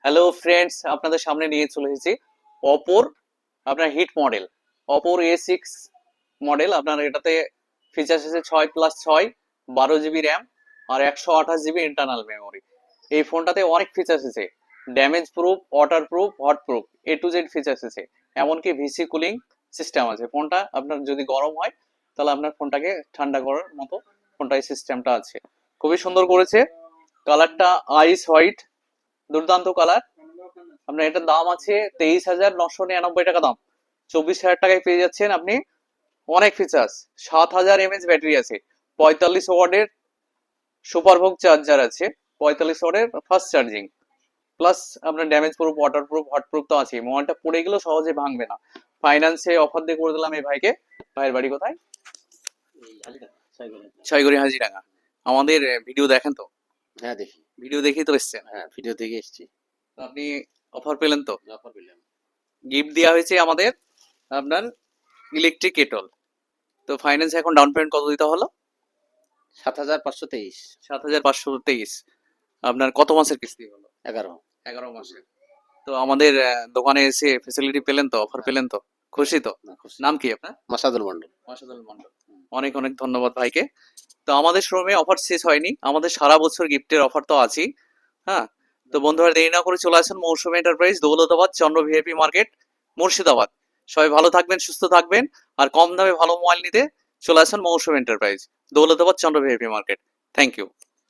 Hello friends, আপনাদের সামনে নিয়ে চলে এসেছি অপোর আপনার হিট মডেল, অপোর A6 মডেল। আপনার এটাতে ফিচার্স আছে 6+6, 12 জিবি র্যাম আর 128 জিবি ইন্টারনাল মেমোরি। এই ফোনটাতে অনেক ফিচার্স আছে, damage proof, water proof, hot proof, A to Z features আছে। এমনকি ভিসি কুলিং সিস্টেম আছে। ফোনটা আপনার যদি গরম হয় তাহলে আপনার ফোনটাকে ঠান্ডা করার মতো ফোনটা এই সিস্টেমটা আছে। খুবই সুন্দর করেছে। কালারটা আইস হোয়াইট, দুর্দান্ত কালার। আপনার এটার দাম আছে 23,999 টাকা দাম। 24,000 টাকায় পেয়ে যাচ্ছেন আপনি অনেক ফিচার্স। 7,000 mAh ব্যাটারি আছে, 45 ওয়াটের সুপারভোগ চার্জার আছে, 45 ওয়াটের ফাস্ট চার্জিং, প্লাস আপনার damage proof, water proof, hot proof তো আছে। মোবাইলটা পড়ে গেলেও সহজে ভাঙবে না। ফাইন্যান্সে অফার দিয়ে করে দিলাম এই ভাইকে। ভাইয়ের বাড়ি কোথায়? ছয়গড়ি হাজিরাঙ্গা। আমাদের ভিডিও দেখেন তো? হ্যাঁ দেখি। ভিডিও দেখেই তো এসছেন। হ্যাঁ ভিডিও দেখে এসেছি। তো আপনি অফার পেলেন তো? অফার পেলাম। গিফট দেওয়া হয়েছে আমাদের আপনার ইলেকট্রিক কেটল। তো ফাইন্যান্স এখন ডাউন পেমেন্ট কত দিতে হলো? 7,523। 7,523। আপনার কত মাসের কিস্তি হলো? 11। 11 মাসের। তো আমাদের দোকানে এসে ফেসিলিটি পেলেন তো, অফার পেলেন তো? খুশি তো? না খুশি। নাম কি আপনার? মাসাদুল মন্ডল। মাসাদুল মন্ডল। অনেক অনেক ধন্যবাদ ভাইকে। তো আমাদের শোরুমে অফার শেষ হয়নি, আমাদের সারা বছর গিফটের অফার তো আছেই। হ্যাঁ, তো বন্ধুরা দেরি না করে চলে আসুন Mousumi enterprise, Daulatabad, Chandra VIP market, Murshidabad. সবাই ভালো থাকবেন, সুস্থ থাকবেন। আর কম দামে ভালো মোবাইল নিতে চলে আসুন Mousumi enterprise, Daulatabad, Chandra VIP market. Thank you.